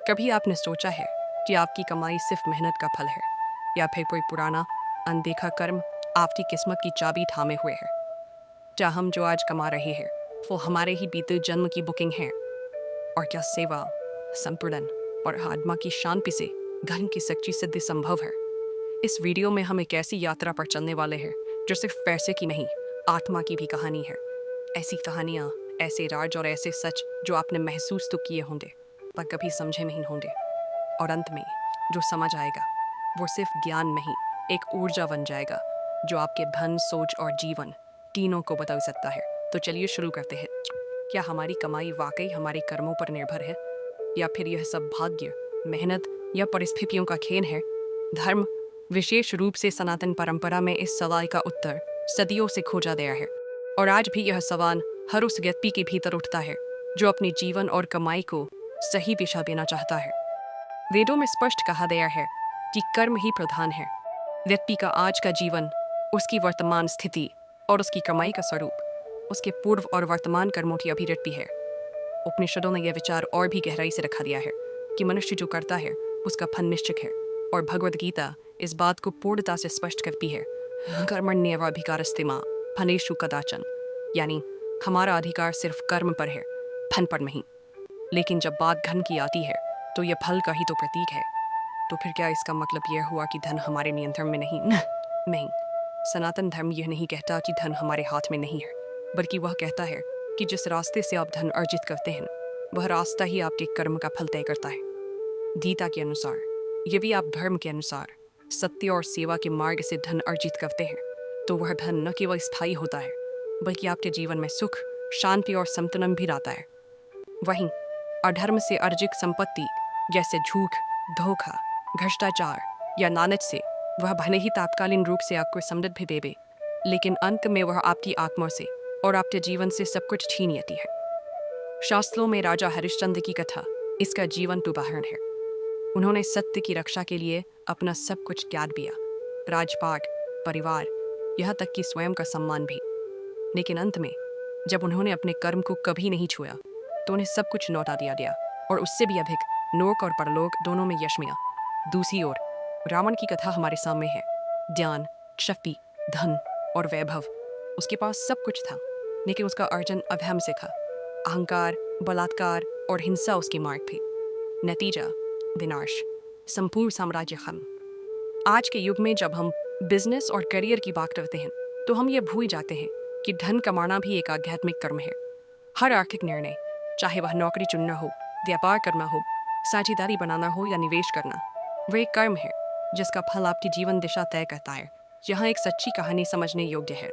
कभी आपने सोचा है कि आपकी कमाई सिर्फ मेहनत का फल है, या फिर कोई पुराना अनदेखा कर्म आपकी किस्मत की चाबी थामे हुए है? क्या हम जो आज कमा रहे हैं वो हमारे ही बीते जन्म की बुकिंग है? और क्या सेवा, संपूर्ण और आत्मा की शांति से धन की सच्ची सिद्धि संभव है? इस वीडियो में हम एक ऐसी यात्रा पर चलने वाले हैं जो सिर्फ पैसे की नहीं, आत्मा की भी कहानी है। ऐसी कहानियाँ, ऐसे राज और ऐसे सच जो आपने महसूस तो किए होंगे पर कभी समझे नहीं होंगे। और अंत में जो समझ आएगा वो सिर्फ ज्ञान नहीं, एक ऊर्जा बन जाएगा जो आपके धन, सोच और जीवन तीनों को बदल सकता है। तो चलिए शुरू करते हैं। क्या हमारी कमाई वाकई हमारे कर्मों पर निर्भर है, या फिर यह सब भाग्य, मेहनत या परिस्थितियों का खेल है? धर्म, विशेष रूप से सनातन परंपरा में इस सवाल का उत्तर सदियों से खोजा गया है, और आज भी यह सवाल हर उस व्यक्ति के भीतर उठता है जो अपने जीवन और कमाई को सही दिशा देना चाहता है। वेदों में स्पष्ट कहा गया है कि कर्म ही प्रधान है। व्यक्ति का आज का जीवन, उसकी वर्तमान स्थिति और उसकी कमाई का स्वरूप उसके पूर्व और वर्तमान कर्मों की अभिव्यक्ति है। उपनिषदों में यह विचार और भी गहराई से रखा गया है कि मनुष्य जो करता है उसका फल निश्चित है, और भगवद गीता इस बात को पूर्णता से स्पष्ट करती है। कर्मण्येवाधिकारस्ते मा फलेषु कदाचन, यानी हमारा अधिकार सिर्फ कर्म पर है, फल पर नहीं। लेकिन जब बात धन की आती है तो यह फल का ही तो प्रतीक है। तो फिर क्या इसका मतलब यह हुआ कि धन हमारे नियंत्रण में नहीं? नहीं, सनातन धर्म यह नहीं कहता कि धन हमारे हाथ में नहीं है, बल्कि वह कहता है कि जिस रास्ते से आप धन अर्जित करते हैं वह रास्ता ही आपके कर्म का फल तय करता है। गीता के अनुसार, यदि आप धर्म के अनुसार सत्य और सेवा के मार्ग से धन अर्जित करते हैं तो वह धन न केवल स्थायी होता है बल्कि आपके जीवन में सुख, शांति और संतुलन भी लाता है। वहीं अधर्म से अर्जित संपत्ति जैसे झूठ, धोखा, भ्रष्टाचार या लालच से वह भले ही तात्कालिक रूप से आपको समृद्धि भी देवे, लेकिन अंत में वह आपकी आत्मा से और आपके जीवन से सब कुछ छीन लेती है। शास्त्रों में राजा हरिश्चंद्र की कथा इसका जीवंत उदाहरण है। उन्होंने सत्य की रक्षा के लिए अपना सब कुछ त्याग दिया, राजपाट, परिवार, यहाँ तक कि स्वयं का सम्मान भी। लेकिन अंत में जब उन्होंने अपने कर्म को कभी नहीं छुआ तो उन्हें सब कुछ लौटा दिया गया, और उससे भी अधिक लोक और परलोक दोनों में यश मिला। दूसरी ओर रावण की कथा हमारे सामने है। ज्ञान, शक्ति, धन और वैभव, उसके पास सब कुछ था, लेकिन उसका अर्जन अधर्म से था। अहंकार, बलात्कार और हिंसा उसके मार्ग थे। नतीजा विनाश, संपूर्ण साम्राज्य खत्म। आज के युग में जब हम बिजनेस और करियर की बात करते हैं तो हम ये भूल जाते हैं कि धन कमाना भी एक आध्यात्मिक कर्म है। हर आर्थिक निर्णय, चाहे वह नौकरी चुनना हो, व्यापार करना हो, साझेदारी बनाना हो या निवेश करना, वह एक कर्म है जिसका फल आपकी जीवन दिशा तय करता है। यहाँ एक सच्ची कहानी समझने योग्य है।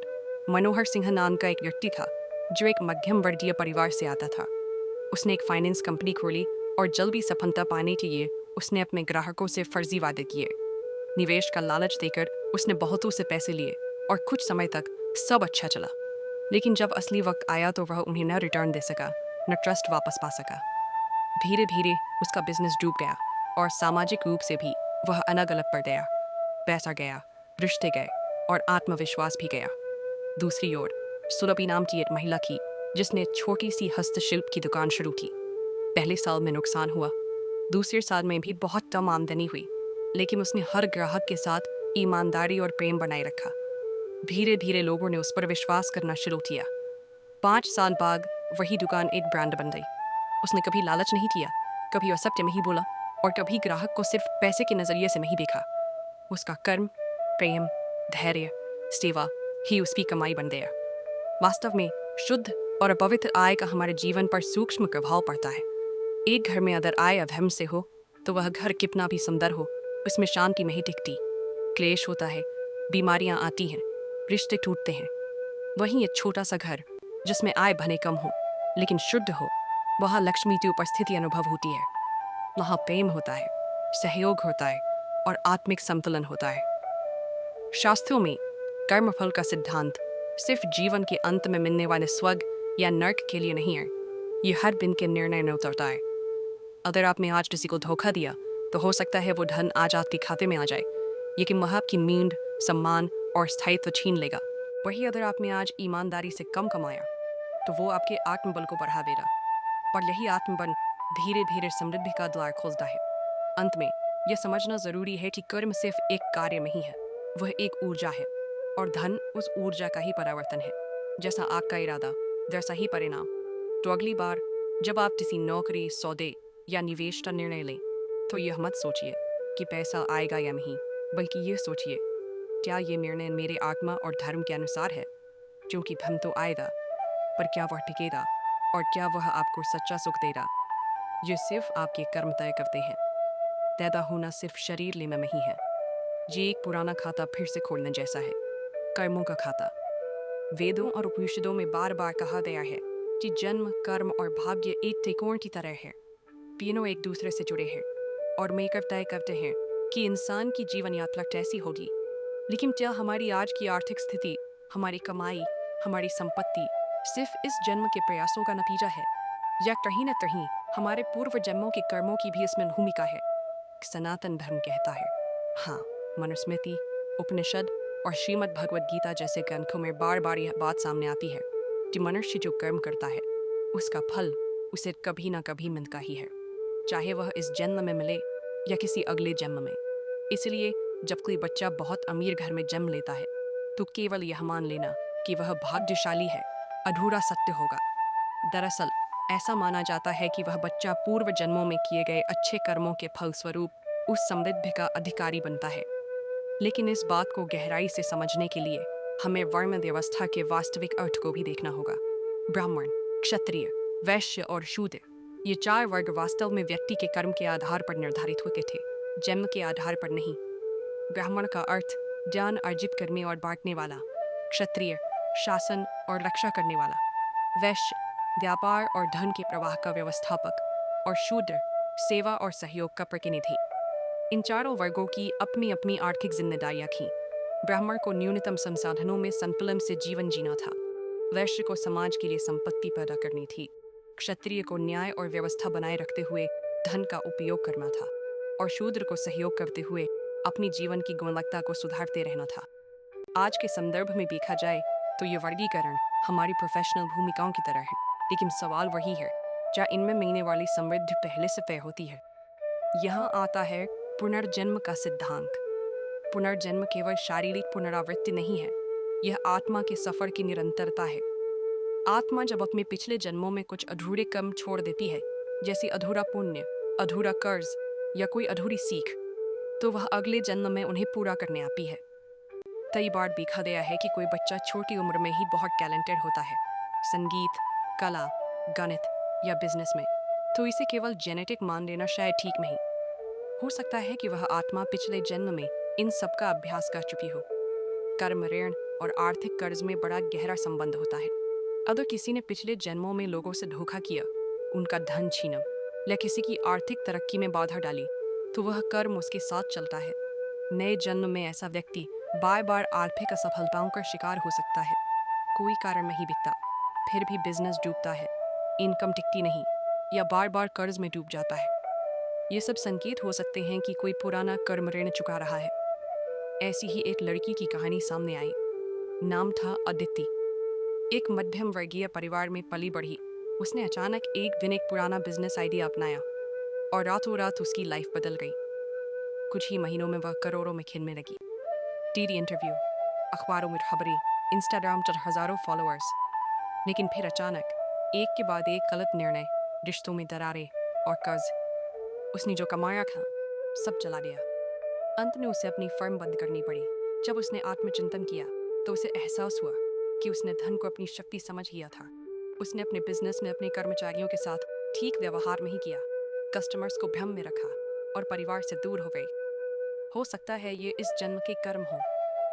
मनोहर सिंह नाम का एक व्यक्ति था जो एक मध्यम वर्गीय परिवार से आता था। उसने एक फाइनेंस कंपनी खोली और जल्दी सफलता पाने के लिए उसने अपने ग्राहकों से फर्जी वादे किए। निवेश का लालच देकर उसने बहुतों से पैसे लिए और कुछ समय तक सब अच्छा चला, लेकिन जब असली वक्त आया तो वह उन्हें न रिटर्न दे सका, न ट्रस्ट वापस पा सका। धीरे धीरे उसका बिजनेस डूब गया और सामाजिक रूप से भी वह अलग अलग पड़ गया। पैसा गया, रिश्ते गए और आत्मविश्वास भी गया। दूसरी ओर सुरभि नाम की एक महिला थी जिसने एक छोटी सी हस्तशिल्प की दुकान शुरू की। पहले साल में नुकसान हुआ, दूसरे साल में भी बहुत कम आमदनी हुई, लेकिन उसने हर ग्राहक के साथ ईमानदारी और प्रेम बनाए रखा। धीरे धीरे लोगों ने उस पर विश्वास करना शुरू किया। 5 साल बाद वही दुकान एक ब्रांड बन गई। उसने कभी लालच नहीं किया, कभी असत्य नहीं बोला और कभी ग्राहक को सिर्फ पैसे के नजरिए से नहीं देखा। उसका कर्म, प्रेम, धैर्य, सेवा ही उसकी कमाई बन गया। वास्तव में शुद्ध और अपवित्र आय का हमारे जीवन पर सूक्ष्म प्रभाव पड़ता है। एक घर में अगर आय अधर्म से हो तो वह घर कितना भी सुंदर हो, उसमें शांति नहीं टिकती। क्लेश होता है, बीमारियां आती हैं, रिश्ते टूटते हैं। वहीं एक छोटा सा घर जिसमें आय भले कम हो लेकिन शुद्ध हो, वहाँ लक्ष्मी की उपस्थिति अनुभव होती है। वहाँ प्रेम होता है, सहयोग होता है और आत्मिक संतुलन होता है। शास्त्रों में कर्मफल का सिद्धांत सिर्फ जीवन के अंत में मिलने वाले स्वर्ग या नर्क के लिए नहीं है, ये हर दिन के निर्णय में उतरता है। अगर आपने आज किसी को धोखा दिया तो हो सकता है वो धन आज आपके खाते में आ जाए, लेकिन वह आपकी नींद, सम्मान और स्थायित्व छीन लेगा। वही अगर आपने आज ईमानदारी से कम कमाया तो वो आपके आत्मबल को बढ़ा देगा, और यही आत्मबल धीरे धीरे समृद्धि का द्वार खोलता है। अंत में यह समझना जरूरी है कि कर्म सिर्फ एक कार्य नहीं है, वह एक ऊर्जा है और धन उस ऊर्जा का ही परावर्तन है। जैसा आग का इरादा वैसा ही परिणाम। तो अगली बार जब आप किसी नौकरी, सौदे या निवेश का निर्णय लें तो यह मत सोचिए कि पैसा आएगा या नहीं, बल्कि यह सोचिए क्या ये निर्णय मेरे आत्मा और धर्म के अनुसार है। क्योंकि धन तो आएगा, पर क्या वह टिकेगा और क्या वह आपको सच्चा सुख देगा, ये सिर्फ आपके कर्म तय करते हैं। पैदा होना सिर्फ शरीर लेना नहीं है, ये एक पुराना खाता फिर से खोलने जैसा है, कर्मों का खाता। वेदों और उपनिषदों में बार बार कहा गया है कि जन्म, कर्म और भाग्य एक त्रिकोण की तरह है, तीनों एक दूसरे से जुड़े हैं और मिलकर तय करते हैं कि इंसान की जीवन यात्रा कैसी होगी। लेकिन क्या हमारी आज की आर्थिक स्थिति, हमारी कमाई, हमारी संपत्ति सिर्फ इस जन्म के प्रयासों का नतीजा है, या कहीं न कहीं हमारे पूर्व जन्मों के कर्मों की भी इसमें भूमिका है? सनातन धर्म कहता है हाँ। मनुस्मृति, उपनिषद और श्रीमद् भगवद गीता जैसे ग्रंथों में बार बार यह बात सामने आती है कि मनुष्य जो कर्म करता है उसका फल उसे कभी ना कभी मिलता ही है, चाहे वह इस जन्म में मिले या किसी अगले जन्म में। इसलिए जब कोई बच्चा बहुत अमीर घर में जन्म लेता है तो केवल यह मान लेना कि वह भाग्यशाली है अधूरा सत्य होगा। दरअसल ऐसा माना जाता है कि वह बच्चा पूर्व जन्मों में किए गए अच्छे कर्मों के फलस्वरूप उस समृद्धि का अधिकारी बनता है। लेकिन इस बात को गहराई से समझने के लिए हमें वर्ण व्यवस्था के वास्तविक अर्थ को भी देखना होगा। ब्राह्मण, क्षत्रिय, वैश्य और शूद्र, ये चार वर्ग वास्तव में व्यक्ति के कर्म के आधार पर निर्धारित होते थे, जन्म के आधार पर नहीं। ब्राह्मण का अर्थ ज्ञान अर्जित करने और बांटने वाला, क्षत्रिय शासन और रक्षा करने वाला, वैश्य व्यापार और धन के प्रवाह का व्यवस्थापक और शूद्र सेवा और सहयोग का प्रतिनिधि। इन चारों वर्गों की अपनी अपनी आर्थिक जिम्मेदारियां थीं। ब्राह्मण को न्यूनतम संसाधनों में संतुलन से जीवन जीना था, वैश्य को समाज के लिए संपत्ति पैदा करनी थी, क्षत्रिय को न्याय और व्यवस्था बनाए रखते हुए धन का उपयोग करना था और शूद्र को सहयोग करते हुए अपनी जीवन की गुणवत्ता को सुधारते रहना था। आज के संदर्भ में देखा जाए तो ये वर्गीकरण हमारी प्रोफेशनल भूमिकाओं की तरह है, लेकिन सवाल वही है क्या इनमें मिलने वाली समृद्धि पहले से तय होती है। यहाँ आता है पुनर्जन्म का सिद्धांत। पुनर्जन्म केवल शारीरिक पुनरावृत्ति नहीं है, यह आत्मा के सफर की निरंतरता है। आत्मा जब अपने पिछले जन्मों में कुछ अधूरे कर्म छोड़ देती है, जैसे अधूरा पुण्य, अधूरा कर्ज या कोई अधूरी सीख, तो वह अगले जन्म में उन्हें पूरा करने आती है। कई बार देखा गया है कि कोई बच्चा छोटी उम्र में ही बहुत टैलेंटेड होता है, संगीत, कला, गणित या बिजनेस में, तो इसे केवल जेनेटिक मान लेना शायद ठीक नहीं। हो सकता है कि वह आत्मा पिछले जन्म में इन सब का अभ्यास कर चुकी हो। कर्म, ऋण और आर्थिक कर्ज में बड़ा गहरा संबंध होता है। अगर किसी ने पिछले जन्मों में लोगों से धोखा किया, उनका धन छीना या किसी की आर्थिक तरक्की में बाधा डाली, तो वह कर्म उसके साथ चलता है। नए जन्म में ऐसा व्यक्ति बार बार आर्थिक असफलताओं का शिकार हो सकता है। कोई कारण नहीं दिखता, फिर भी बिजनेस डूबता है, इनकम टिकती नहीं या बार बार कर्ज में डूब जाता है। ये सब संकेत हो सकते हैं कि कोई पुराना कर्म ऋण चुका रहा है। ऐसी ही एक लड़की की कहानी सामने आई। नाम था अदिति। एक मध्यम वर्गीय परिवार में पली बढ़ी। उसने अचानक एक दिन एक पुराना बिजनेस आइडिया अपनाया और रातों रात उसकी लाइफ बदल गई। कुछ ही महीनों में वह करोड़ों में खिलने लगी। टीवी इंटरव्यू, अखबारों में खबरें, इंस्टाग्राम पर हजारों फॉलोअर्स। लेकिन फिर अचानक एक के बाद एक गलत निर्णय, रिश्तों में दरारें और कर्ज। उसने जो कमाया था सब चला गया। अंत में उसे अपनी फर्म बंद करनी पड़ी। जब उसने आत्मचिंतन किया तो उसे एहसास हुआ कि उसने धन को अपनी शक्ति समझ लिया था। उसने अपने बिजनेस में अपने कर्मचारियों के साथ ठीक व्यवहार नहीं किया, कस्टमर्स को भ्रम में रखा और परिवार से दूर हो गई। हो सकता है ये इस जन्म के कर्म हो,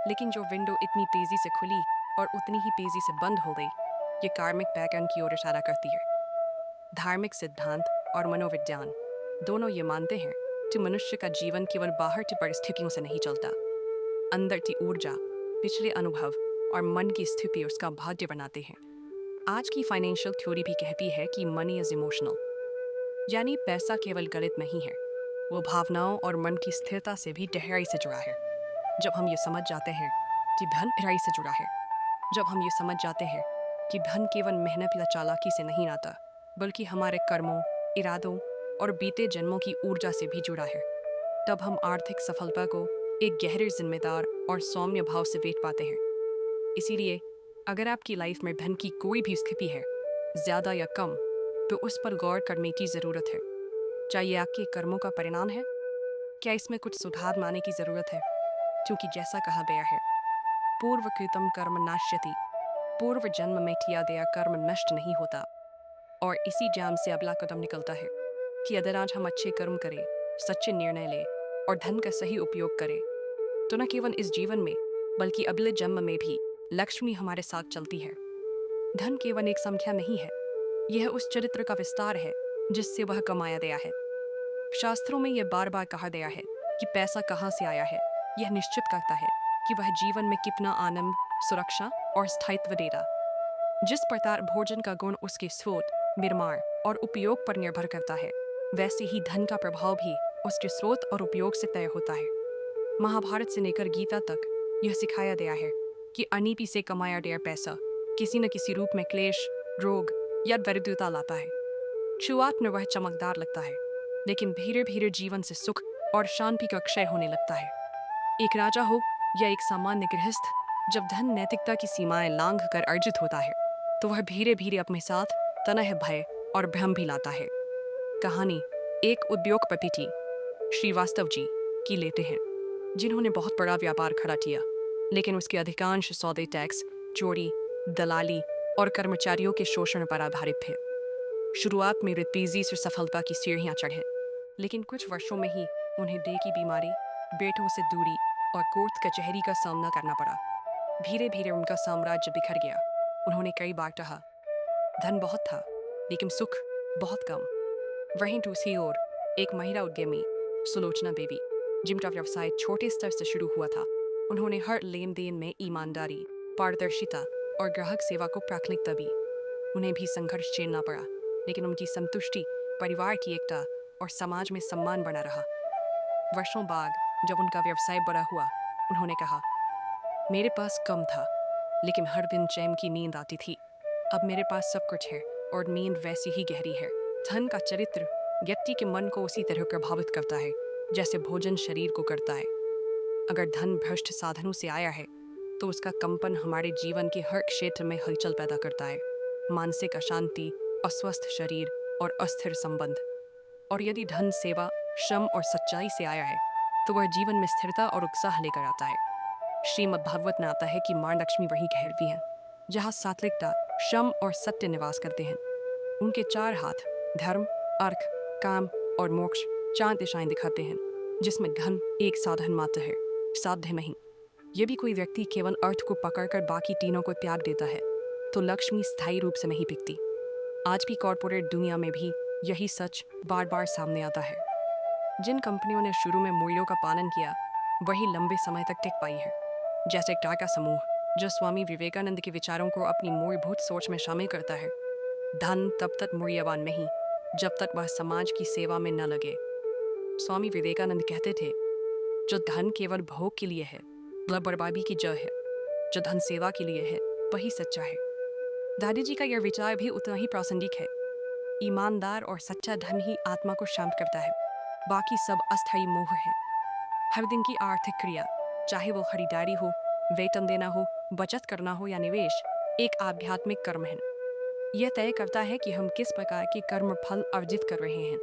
लेकिन जो विंडो इतनी तेजी से खुली और उतनी ही तेजी से बंद हो गई, ये कार्मिक पैटर्न की ओर इशारा करती है। धार्मिक सिद्धांत और मनोविज्ञान दोनों ये मानते हैं कि मनुष्य का जीवन केवल बाहर की परिस्थितियों से नहीं चलता। अंदर की ऊर्जा, पिछले अनुभव और मन की स्थिति उसका भाग्य बनाते हैं। आज की फाइनेंशियल थ्योरी भी कहती है कि मनी इज इमोशनल, यानी पैसा केवल गणित नहीं है, वो भावनाओं और मन की स्थिरता से भी गहराई से जुड़ा है। जब हम ये समझ जाते हैं कि धन गहराई से जुड़ा है, जब हम ये समझ जाते हैं कि धन केवल मेहनत या चालाकी से नहीं आता, बल्कि हमारे कर्मों, इरादों और बीते जन्मों की ऊर्जा से भी जुड़ा है, तब हम आर्थिक सफलता को एक गहरे जिम्मेदार और सौम्य भाव से देख पाते हैं। इसीलिए अगर आपकी लाइफ में धन की कोई भी स्थिति है, ज्यादा या कम, तो उस पर गौर करने की जरूरत है। चाहे आपके कर्मों का परिणाम है, क्या इसमें कुछ सुधार लाने की जरूरत है? क्योंकि जैसा कहा गया है, पूर्व कृतम कर्म नाश्यति, पूर्व जन्म में किया गया कर्म नष्ट नहीं होता। और इसी जाम से अगला कदम निकलता है कि अगर आज हम अच्छे कर्म करें, सच्चे निर्णय लें और धन का सही उपयोग करें, तो न केवल इस जीवन में बल्कि अगले जन्म में भी लक्ष्मी हमारे साथ चलती है। धन केवल एक संख्या नहीं है, यह उस चरित्र का विस्तार है जिससे वह कमाया गया है। शास्त्रों में यह बार बार कहा गया है कि पैसा कहाँ से आया है, यह निश्चित करता है कि वह जीवन में कितना आनंद, सुरक्षा और स्थायित्व देगा। जिस प्रकार भोजन का गुण उसके स्रोत, निर्माण और उपयोग पर निर्भर करता है, वैसे ही धन का प्रभाव भी उसके स्रोत और उपयोग से तय होता है। महाभारत से लेकर गीता तक यह सिखाया गया है कि अनीति से कमाया गया पैसा किसी न किसी रूप में क्लेश, रोग या दरिद्रता लाता है। शुरुआत में वह चमकदार लगता है, लेकिन धीरे धीरे जीवन से सुख और शांति का क्षय होने लगता है। एक राजा हो या एक सामान्य गृहस्थ, जब धन नैतिकता की सीमाएं लांघ कर अर्जित होता है, तो वह धीरे धीरे अपने साथ तनह, भय और भ्रम भी लाता है। कहानी एक उद्योगपति थी, श्रीवास्तव जी, की लेते हैं, जिन्होंने बहुत बड़ा व्यापार खड़ा किया, लेकिन उसके अधिकांश सौदे टैक्स, चोरी, दलाली और कर्मचारियों के शोषण पर आधारित थे। शुरुआत में वे तेजी से सफलता की सीढ़ियां चढ़े, लेकिन कुछ वर्षों में ही उन्हें दिल की बीमारी, बेटों से दूरी और कोर्ट कचहरी का सामना करना पड़ा। धीरे धीरे उनका साम्राज्य बिखर गया। उन्होंने कई बार कहा, धन बहुत था लेकिन सुख बहुत कम। वहीं दूसरी ओर एक महिला उद्यमी, सुलोचना देवी, जिनका व्यवसाय छोटे स्तर से शुरू हुआ था, उन्होंने हर लेन देन में ईमानदारी, पारदर्शिता और ग्राहक सेवा को प्राथमिकता दी। उन्हें भी संघर्ष झेलना पड़ा, लेकिन उनकी संतुष्टि परिवार की एकता और समाज में सम्मान बना रहा। वर्षों बाद जब उनका व्यवसाय बड़ा हुआ, उन्होंने कहा, मेरे पास कम था लेकिन हर दिन चैन की नींद आती थी। अब मेरे पास सब कुछ है और नींद वैसी ही गहरी है। धन का चरित्र व्यक्ति के मन को उसी तरह प्रभावित करता है जैसे भोजन शरीर को करता है। अगर धन भ्रष्ट साधनों से आया है, तो उसका कंपन हमारे जीवन के हर क्षेत्र में हलचल पैदा करता है। मानसिक अशांति, अस्वस्थ शरीर और अस्थिर संबंध। और यदि धन सेवा, श्रम और सच्चाई से आया है, तो वह जीवन में स्थिरता और उत्साह लेकर आता है। श्रीमद् भागवत में आता है कि मां लक्ष्मी वही कहती हैं जहाँ सात्विकता, श्रम और सत्य निवास करते हैं। उनके चार हाथ धर्म, अर्थ, काम और मोक्ष 4 दिशाएं दिखाते हैं, जिसमें धन एक साधन मात्र है, साध्य नहीं। यदि कोई व्यक्ति केवल अर्थ को पकड़कर बाकी तीनों को त्याग देता है, तो लक्ष्मी स्थायी रूप से नहीं टिकती। आज भी कॉर्पोरेट दुनिया में भी यही सच बार बार सामने आता है। जिन कंपनियों ने शुरू में मूल्यों का पालन किया, वही लंबे समय तक टिक पाई है। जैसे टाटा समूह, जो स्वामी विवेकानंद के विचारों को अपनी मूलभूत सोच में शामिल करता है। धन तब तक मूल्यवान नहीं जब तक वह समाज की सेवा में न लगे। स्वामी विवेकानंद कहते थे, जो धन केवल भोग के लिए है, वह बर्बादी की जड़ है। जो धन सेवा के लिए है, वही सच्चा है। दादी जी का यह विचार भी उतना ही प्रासंगिक है। ईमानदार और सच्चा धन ही आत्मा को शांत करता है, बाकी सब अस्थायी मोह है। हर दिन की आर्थिक क्रिया, चाहे वो खरीदारी हो, वेतन देना हो, बचत करना हो या निवेश, एक आध्यात्मिक कर्म है। यह तय करता है कि हम किस प्रकार के कर्म फल अर्जित कर रहे हैं।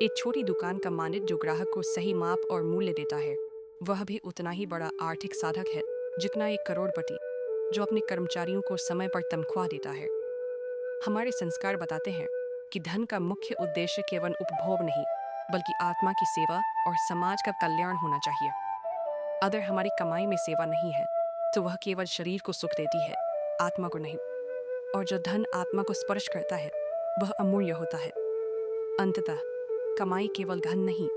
एक छोटी दुकान का मालिक जो ग्राहक को सही माप और मूल्य देता है, वह भी उतना ही बड़ा आर्थिक साधक है जितना एक करोड़पति जो अपने कर्मचारियों को समय पर तनख्वाह देता है। हमारे संस्कार बताते हैं कि धन का मुख्य उद्देश्य केवल उपभोग नहीं, बल्कि आत्मा की सेवा और समाज का कल्याण होना चाहिए। अगर हमारी कमाई में सेवा नहीं है, तो वह केवल शरीर को सुख देती है, आत्मा को नहीं। और जो धन आत्मा को स्पर्श करता है, वह अमूल्य होता है। अंततः कमाई केवल धन नहीं,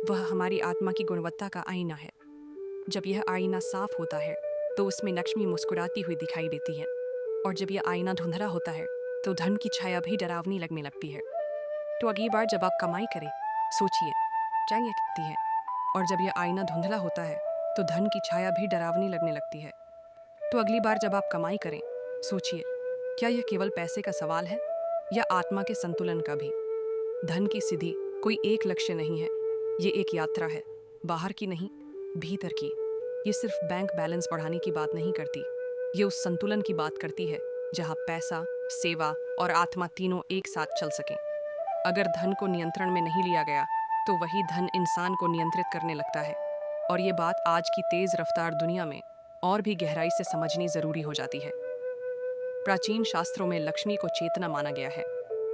वह हमारी आत्मा की गुणवत्ता का आईना है। जब यह आईना साफ होता है, तो उसमें लक्ष्मी मुस्कुराती हुई दिखाई देती है। और जब यह आईना धुंधला होता है, तो धन की छाया भी डरावनी लगने लगती है। तो अगली बार जब आप कमाई करें, सोचिए क्या ये कहती है। और जब यह आईना धुंधला होता है, तो धन की छाया भी डरावनी लगने लगती है। तो अगली बार जब आप कमाई करें, सोचिए क्या यह केवल पैसे का सवाल है या आत्मा के संतुलन का भी। धन की सिद्धि कोई एक लक्ष्य नहीं है, ये एक यात्रा है, बाहर की नहीं, भीतर की। ये सिर्फ बैंक बैलेंस बढ़ाने की बात नहीं करती, ये उस संतुलन की बात करती है जहाँ पैसा, सेवा और आत्मा तीनों एक साथ चल सकें। अगर धन को नियंत्रण में नहीं लिया गया तो वही धन इंसान को नियंत्रित करने लगता है, और ये बात आज की तेज रफ्तार दुनिया में और भी गहराई से समझनी जरूरी हो जाती है। प्राचीन शास्त्रों में लक्ष्मी को चेतना माना गया है,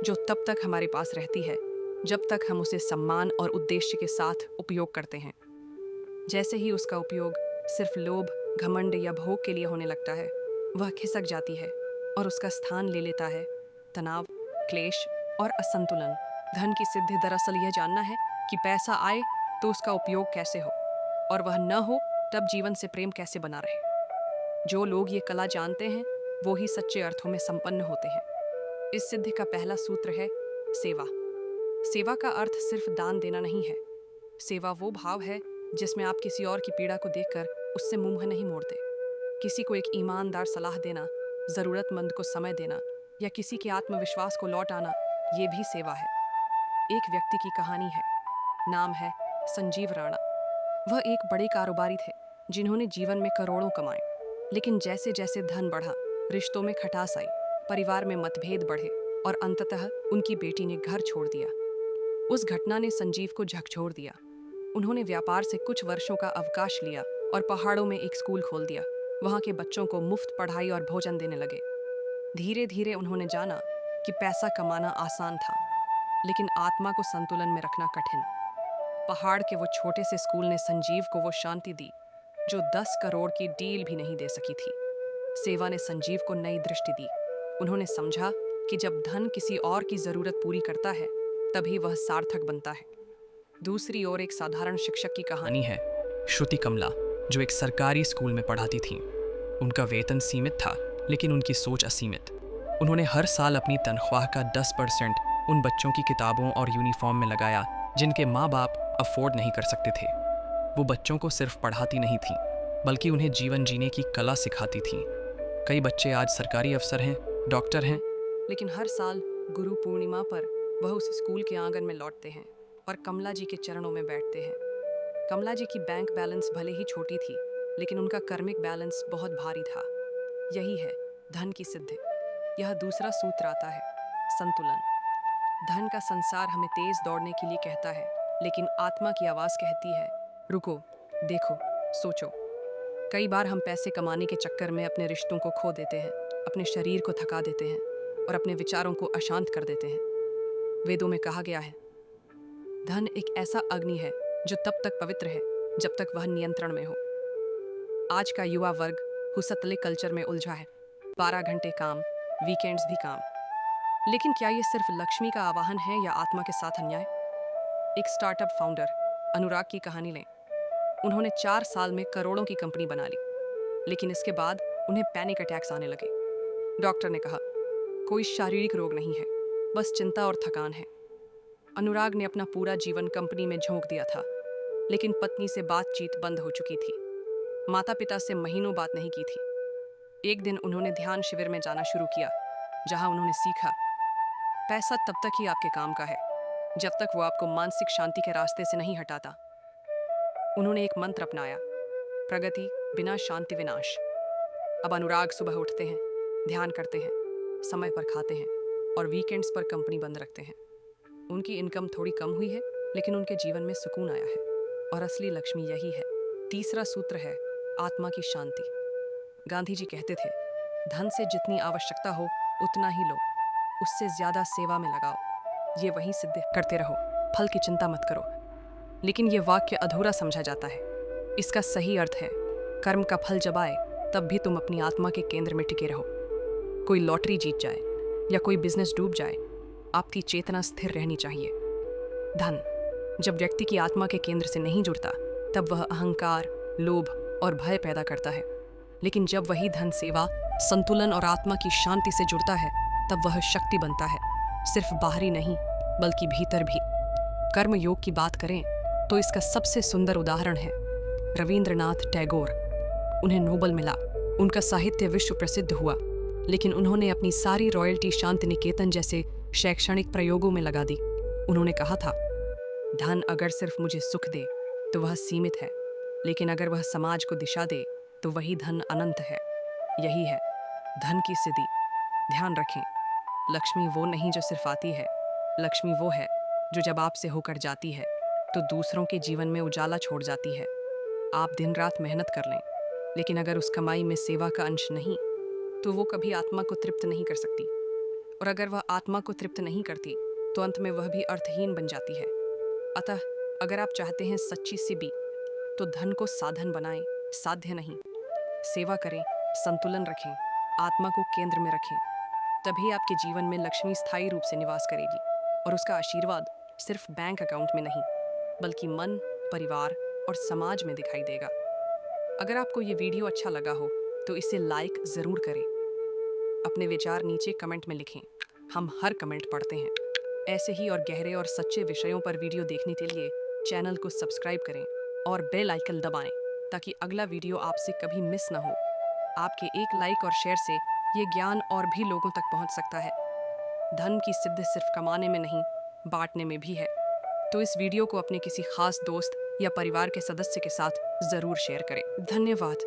जो तब तक हमारे पास रहती है जब तक हम उसे सम्मान और उद्देश्य के साथ उपयोग करते हैं। जैसे ही उसका उपयोग सिर्फ लोभ, घमंड या भोग के लिए होने लगता है, वह खिसक जाती है और उसका स्थान ले लेता है तनाव, क्लेश और असंतुलन। धन की सिद्धि दरअसल यह जानना है कि पैसा आए तो उसका उपयोग कैसे हो, और वह न हो तब जीवन से प्रेम कैसे बना रहे। जो लोग ये कला जानते हैं वो ही सच्चे अर्थों में संपन्न होते हैं। इस सिद्धि का पहला सूत्र है सेवा। सेवा का अर्थ सिर्फ दान देना नहीं है। सेवा वो भाव है जिसमें आप किसी और की पीड़ा को देखकर उससे मुंह नहीं मोड़ते। किसी को एक ईमानदार सलाह देना, जरूरतमंद को समय देना या किसी के आत्मविश्वास को लौट आना, ये भी सेवा है। एक व्यक्ति की कहानी है, नाम है संजीव राणा। वह एक बड़े कारोबारी थे जिन्होंने जीवन में करोड़ों कमाए, लेकिन जैसे जैसे धन बढ़ा, रिश्तों में खटास आई, परिवार में मतभेद बढ़े और अंततः उनकी बेटी ने घर छोड़ दिया। उस घटना ने संजीव को झकझोर दिया। उन्होंने व्यापार से कुछ वर्षों का अवकाश लिया और पहाड़ों में एक स्कूल खोल दिया। वहाँ के बच्चों को मुफ्त पढ़ाई और भोजन देने लगे। धीरे धीरे उन्होंने जाना कि पैसा कमाना आसान था, लेकिन आत्मा को संतुलन में रखना कठिन। पहाड़ के वो छोटे से स्कूल ने संजीव को वो शांति दी जो 10 करोड़ की डील भी नहीं दे सकी थी। सेवा ने संजीव को नई दृष्टि दी। उन्होंने समझा कि जब धन किसी और की जरूरत पूरी करता है तभी वह सार्थक बनता है। दूसरी ओर एक साधारण शिक्षक की कहानी है, श्रुति कमला, जो एक सरकारी स्कूल में पढ़ाती थीं। उनका वेतन सीमित था, लेकिन उनकी सोच असीमित। उन्होंने हर साल अपनी तनख्वाह का 10% उन बच्चों की किताबों और यूनिफॉर्म में लगाया जिनके माँ बाप अफोर्ड नहीं कर सकते थे। वो बच्चों को सिर्फ पढ़ाती नहीं थी, बल्कि उन्हें जीवन जीने की कला सिखाती थी। कई बच्चे आज सरकारी अफसर हैं, डॉक्टर हैं, लेकिन हर साल गुरु पूर्णिमा पर वह उस स्कूल के आंगन में लौटते हैं और कमला जी के चरणों में बैठते हैं। कमला जी की बैंक बैलेंस भले ही छोटी थी, लेकिन उनका कर्मिक बैलेंस बहुत भारी था। यही है धन की सिद्धि। यह दूसरा सूत्र आता है, संतुलन। धन का संसार हमें तेज दौड़ने के लिए कहता है, लेकिन आत्मा की आवाज़ कहती है, रुको, देखो, सोचो। कई बार हम पैसे कमाने के चक्कर में अपने रिश्तों को खो देते हैं, अपने शरीर को थका देते हैं और अपने विचारों को अशांत कर देते हैं। वेदों में कहा गया है, धन एक ऐसा अग्नि है जो तब तक पवित्र है जब तक वह नियंत्रण में हो। आज का युवा वर्ग हुसतले कल्चर में उलझा है। 12 घंटे काम, वीकेंड्स भी काम। लेकिन क्या ये सिर्फ लक्ष्मी का आवाहन है या आत्मा के साथ अन्याय? एक स्टार्टअप फाउंडर अनुराग की कहानी लें। उन्होंने 4 साल में करोड़ों की कंपनी बना ली, लेकिन इसके बाद उन्हें पैनिक अटैक्स आने लगे। डॉक्टर ने कहा, कोई शारीरिक रोग नहीं है, बस चिंता और थकान है। अनुराग ने अपना पूरा जीवन कंपनी में झोंक दिया था, लेकिन पत्नी से बातचीत बंद हो चुकी थी। माता पिता से महीनों बात नहीं की थी। एक दिन उन्होंने ध्यान शिविर में जाना शुरू किया, जहां उन्होंने सीखा, पैसा तब तक ही आपके काम का है जब तक वो आपको मानसिक शांति के रास्ते से नहीं हटाता। उन्होंने एक मंत्र अपनाया, प्रगति बिना शांति विनाश। अब अनुराग सुबह उठते हैं, ध्यान करते हैं, समय पर खाते हैं और वीकेंड्स पर कंपनी बंद रखते हैं। उनकी इनकम थोड़ी कम हुई है, लेकिन उनके जीवन में सुकून आया है, और असली लक्ष्मी यही है। तीसरा सूत्र है आत्मा की शांति। गांधी जी कहते थे, धन से जितनी आवश्यकता हो उतना ही लो, उससे ज्यादा सेवा में लगाओ। ये वही सिद्ध करते रहो, फल की चिंता मत करो। लेकिन ये वाक्य अधूरा समझा जाता है। इसका सही अर्थ है, कर्म का फल जब आए तब भी तुम अपनी आत्मा के केंद्र में टिके रहो। कोई लॉटरी जीत जाए या कोई बिजनेस डूब जाए, आपकी चेतना स्थिर रहनी चाहिए। धन जब व्यक्ति की आत्मा के केंद्र से नहीं जुड़ता, तब वह अहंकार, लोभ और भय पैदा करता है। लेकिन जब वही धन सेवा, संतुलन और आत्मा की शांति से जुड़ता है, तब वह शक्ति बनता है, सिर्फ बाहरी नहीं बल्कि भीतर भी। कर्म योग की बात करें तो इसका सबसे सुंदर उदाहरण है रविंद्रनाथ टैगोर। उन्हें नोबेल मिला, उनका साहित्य विश्व प्रसिद्ध हुआ, लेकिन उन्होंने अपनी सारी रॉयल्टी शांति निकेतन जैसे शैक्षणिक प्रयोगों में लगा दी। उन्होंने कहा था, धन अगर सिर्फ मुझे सुख दे तो वह सीमित है, लेकिन अगर वह समाज को दिशा दे तो वही धन अनंत है। यही है धन की सिद्धि। ध्यान रखें, लक्ष्मी वो नहीं जो सिर्फ आती है, लक्ष्मी वो है जो जब आपसे होकर जाती है तो दूसरों के जीवन में उजाला छोड़ जाती है। आप दिन रात मेहनत कर लें, लेकिन अगर उस कमाई में सेवा का अंश नहीं तो वो कभी आत्मा को तृप्त नहीं कर सकती, और अगर वह आत्मा को तृप्त नहीं करती तो अंत में वह भी अर्थहीन बन जाती है। अतः अगर आप चाहते हैं सच्ची सिद्धि तो धन को साधन बनाएं, साध्य नहीं। सेवा करें, संतुलन रखें, आत्मा को केंद्र में रखें। तभी आपके जीवन में लक्ष्मी स्थायी रूप से निवास करेगी, और उसका आशीर्वाद सिर्फ बैंक अकाउंट में नहीं बल्कि मन, परिवार और समाज में दिखाई देगा। अगर आपको ये वीडियो अच्छा लगा हो तो इसे लाइक ज़रूर करें। अपने विचार नीचे कमेंट में लिखें, हम हर कमेंट पढ़ते हैं। ऐसे ही और गहरे और सच्चे विषयों पर वीडियो देखने के लिए चैनल को सब्सक्राइब करें और बेल आइकन दबाएं ताकि अगला वीडियो आपसे कभी मिस ना हो। आपके एक लाइक और शेयर से ये ज्ञान और भी लोगों तक पहुंच सकता है। धन की सिद्धि सिर्फ कमाने में नहीं, बांटने में भी है। तो इस वीडियो को अपने किसी खास दोस्त या परिवार के सदस्य के साथ ज़रूर शेयर करें। धन्यवाद।